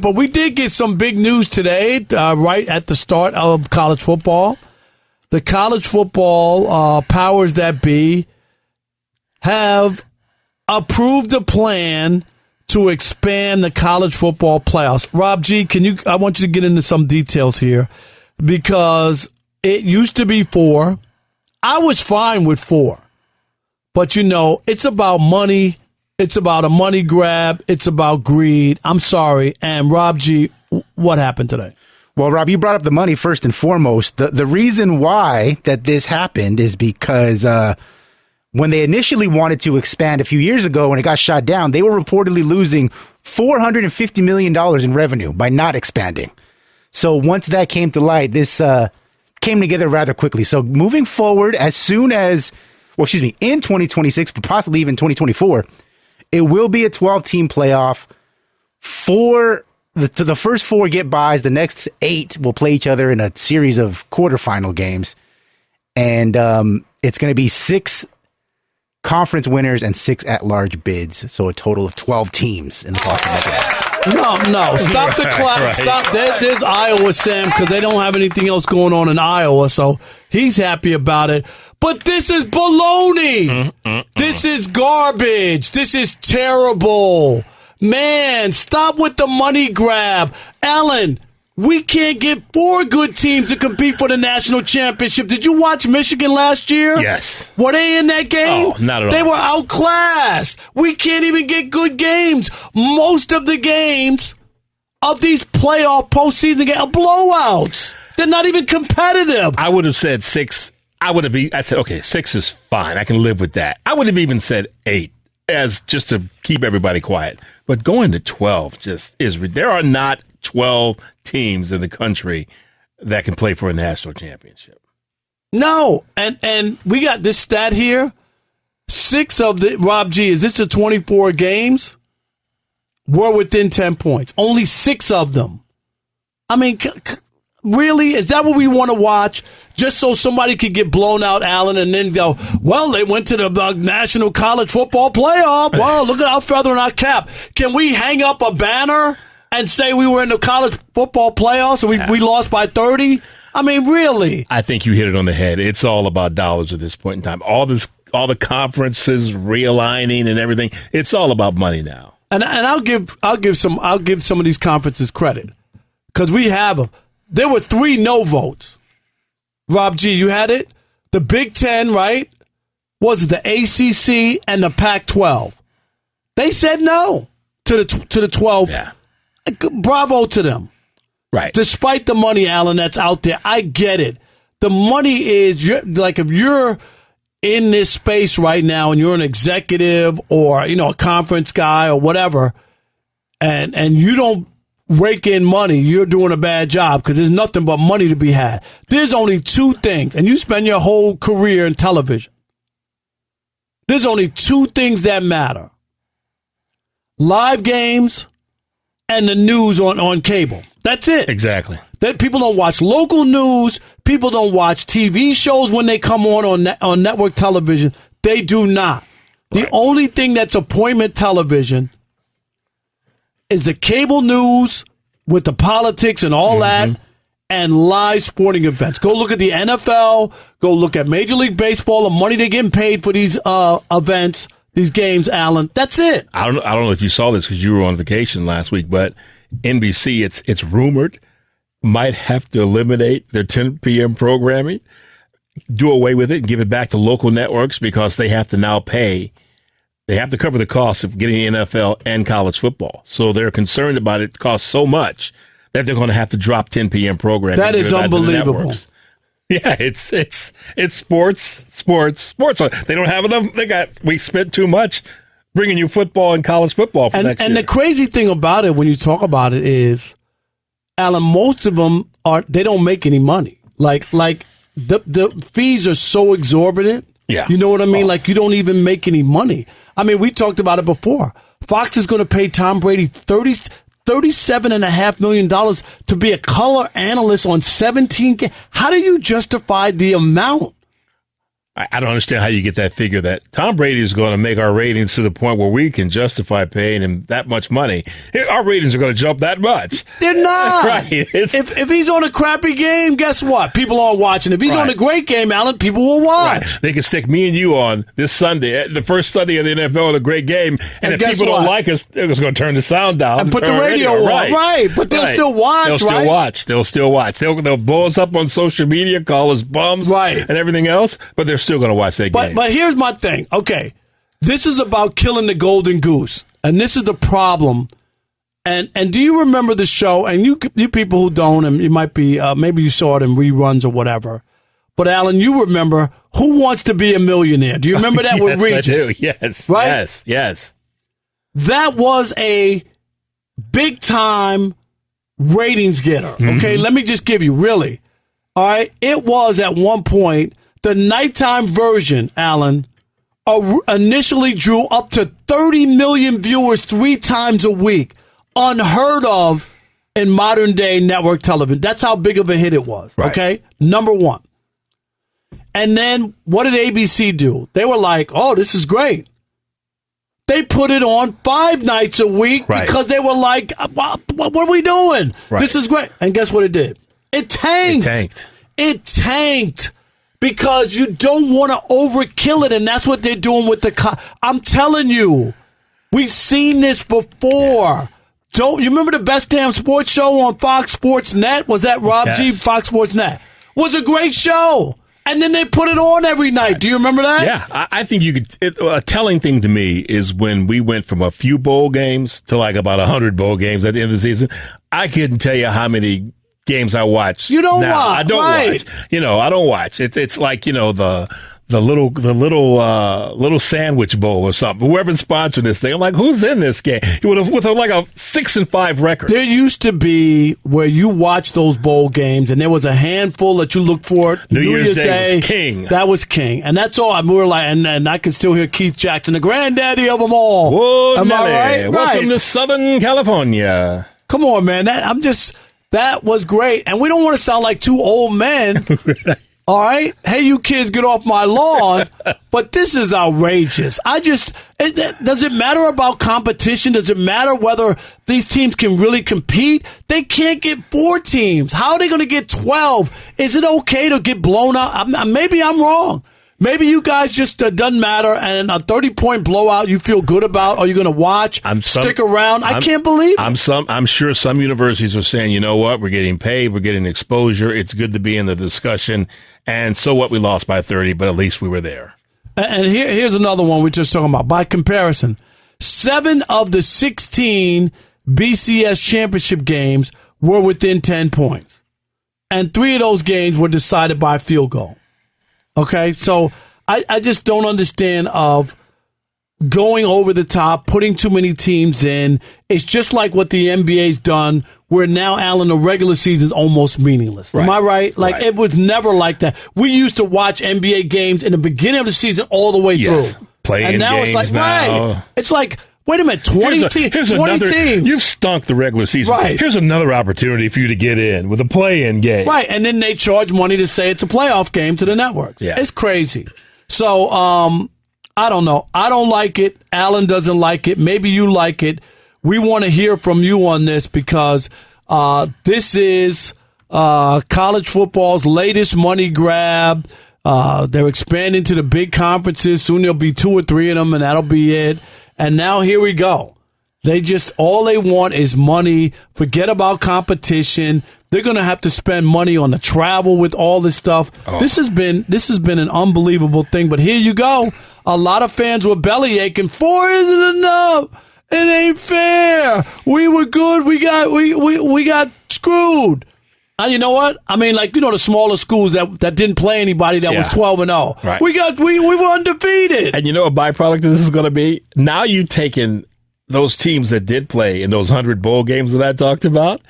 But we did get some big news today, right at the start of college football. The college football powers that be have approved a plan to expand the college football playoffs. Rob G, I want you to get into some details here, because it used to be 4. I was fine with 4. But, it's about money. It's about a money grab. It's about greed. I'm sorry. And Rob G, what happened today? Well, Rob, you brought up the money first and foremost. The reason why that this happened is because when they initially wanted to expand a few years ago, when it got shot down, they were reportedly losing $450 million in revenue by not expanding. So once that came to light, this came together rather quickly. So moving forward, in 2026, but possibly even 2024, it will be a 12-team playoff. The first 4 get buys. The next 8 will play each other in a series of quarterfinal games. And it's going to be 6 conference winners and 6 at-large bids. So a total of 12 teams in the college football. No. Stop the clap. Right. Stop. There's Iowa, Sam, because they don't have anything else going on in Iowa. So he's happy about it. But this is baloney. This is garbage. This is terrible. Man, stop with the money grab. Alan, we can't get 4 good teams to compete for the national championship. Did you watch Michigan last year? Yes. Were they in that game? Oh, not at all. They were outclassed. We can't even get good games. Most of the games of these playoff postseason games are blowouts. They're not even competitive. I would have said 6. I said, okay, 6 is fine. I can live with that. I would have even said 8 as just to keep everybody quiet. But going to 12 there are not 12 teams in the country that can play for a national championship. No. And we got this stat here. 6 of the, Rob G, is this the 24 games? Were within 10 points. Only 6 of them. I mean, really? Is that what we want to watch? Just so somebody could get blown out, Allen, and then go, well, they went to the National College Football Playoff. Well, look at our feather in our cap. Can we hang up a banner and say we were in the college football playoffs and we lost by 30? I mean, really? I think you hit it on the head. It's all about dollars at this point in time. All the conferences realigning and everything. It's all about money now. And I'll give some of these conferences credit, because we have them. There were 3 no votes. Rob G, you had it? The Big Ten, right? Was it the ACC and the Pac-12? They said no to the 12. Yeah. Bravo to them. Right. Despite the money, Alan, that's out there. I get it. The money is, if you're in this space right now and you're an executive or, a conference guy or whatever, and you don't rake in money, you're doing a bad job, because there's nothing but money to be had. There's only 2 things, and you spend your whole career in television. There's only 2 things that matter: live games and the news on cable. That's it. Exactly. That people don't watch local news. People don't watch TV shows when they come on network television. They do not. Right. The only thing that's appointment television is the cable news with the politics and all that, and live sporting events. Go look at the NFL. Go look at Major League Baseball, the money they're getting paid for these events, these games, Alan. That's it. I don't know if you saw this because you were on vacation last week, but NBC, it's rumored, might have to eliminate their 10 p.m. programming, do away with it, and give it back to local networks, because they have to now pay. They have to cover the cost of getting NFL and college football. So they're concerned about it costs so much that they're going to have to drop 10 p.m. programming. That is unbelievable. Yeah, it's sports. They don't have enough. We spent too much bringing you football and college football for next year. And the crazy thing about it, when you talk about it, is, Alan, most of them they don't make any money. Like the fees are so exorbitant. Yeah. You know what I mean? Like, you don't even make any money. I mean, we talked about it before. Fox is going to pay Tom Brady $37.5 million to be a color analyst on 17 games. How do you justify the amount? I don't understand how you get that figure that Tom Brady is going to make our ratings to the point where we can justify paying him that much money. Our ratings are going to jump that much. They're not. Right. If he's on a crappy game, guess what? People aren't watching. If he's on a great game, Alan, people will watch. Right. They can stick me and you on this Sunday, the first Sunday of the NFL, in a great game, and if people don't like us, they're just going to turn the sound down and put the radio on. Right. But they'll still watch. They'll still watch. They'll blow us up on social media, call us bums, and everything else, but they're still going to watch that game. But here's my thing. Okay, this is about killing the golden goose, and this is the problem. And do you remember the show? And you people who don't, and you might be maybe you saw it in reruns or whatever. But Alan, you remember Who Wants to Be a Millionaire? Do you remember that with Regis? I do. Yes. Right. Yes. That was a big time ratings getter. Okay, let me just give you really. All right, it was at one point. The nighttime version, Alan, initially drew up to 30 million viewers 3 times a week. Unheard of in modern-day network television. That's how big of a hit it was, okay? Number one. And then what did ABC do? They were like, oh, this is great. They put it on 5 nights a week because they were like, what are we doing? This is great. And guess what it did? It tanked. It tanked. Because you don't want to overkill it, and that's what they're doing with the. I'm telling you, we've seen this before. You remember the Best Damn Sports Show on Fox Sports Net? Was that Rob G? Fox Sports Net was a great show, and then they put it on every night. Do you remember that? Yeah, I think you could. A telling thing to me is when we went from a few bowl games to like about 100 bowl games at the end of the season. I couldn't tell you how many games I watch. You don't watch. I don't watch. I don't watch. It's like, the little sandwich bowl or something. Whoever's sponsoring this thing, I'm like, who's in this game? With like a 6-5 record. There used to be where you watch those bowl games, and there was a handful that you look for. New Year's Day was king. That was king, and that's all. We were like, and I can still hear Keith Jackson, the granddaddy of them all. Whoa, am I right? Welcome to Southern California. Come on, man. That was great. And we don't want to sound like 2 old men. All right? Hey, you kids, get off my lawn. But this is outrageous. Does it matter about competition? Does it matter whether these teams can really compete? They can't get 4 teams. How are they going to get 12? Is it okay to get blown out? Maybe I'm wrong. Maybe you guys just doesn't matter, and a 30-point blowout you feel good about. Are you going to watch? Stick around? I can't believe it. I'm sure some universities are saying, you know what? We're getting paid. We're getting exposure. It's good to be in the discussion. And so what? We lost by 30, but at least we were there. And here's another one we're just talking about. By comparison, 7 of the 16 BCS championship games were within 10 points. And 3 of those games were decided by a field goal. Okay, so I just don't understand of going over the top, putting too many teams in. It's just like what the NBA's done, where now, Alan, the regular season is almost meaningless. Am I right? It was never like that. We used to watch NBA games in the beginning of the season all the way through. Playing and now games it's like, now. It's like, wait a minute, 20 teams. You've stunk the regular season. Right. Here's another opportunity for you to get in with a play-in game. Right, and then they charge money to say it's a playoff game to the networks. Yeah. It's crazy. So, I don't know. I don't like it. Alan doesn't like it. Maybe you like it. We want to hear from you on this because this is college football's latest money grab. They're expanding to the big conferences. Soon there'll be 2 or 3 of them, and that'll be it. And now here we go. All they want is money. Forget about competition. They're going to have to spend money on the travel with all this stuff. Oh. This has been an unbelievable thing. But here you go. A lot of fans were belly aching. 4 isn't enough. It ain't fair. We were good. We got screwed. And you know what? I mean, the smaller schools that didn't play anybody that was 12-0. Right. We were undefeated. And you know what byproduct of this is going to be? Now you've taken those teams that did play in those 100 bowl games that I talked about.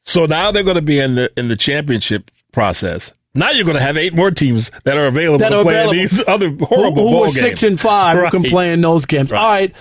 So now they're going to be in the championship process. Now you're going to have 8 more teams that are available to play in these other horrible bowl games. Who were 6 and 5 who can play in those games. Right. All right.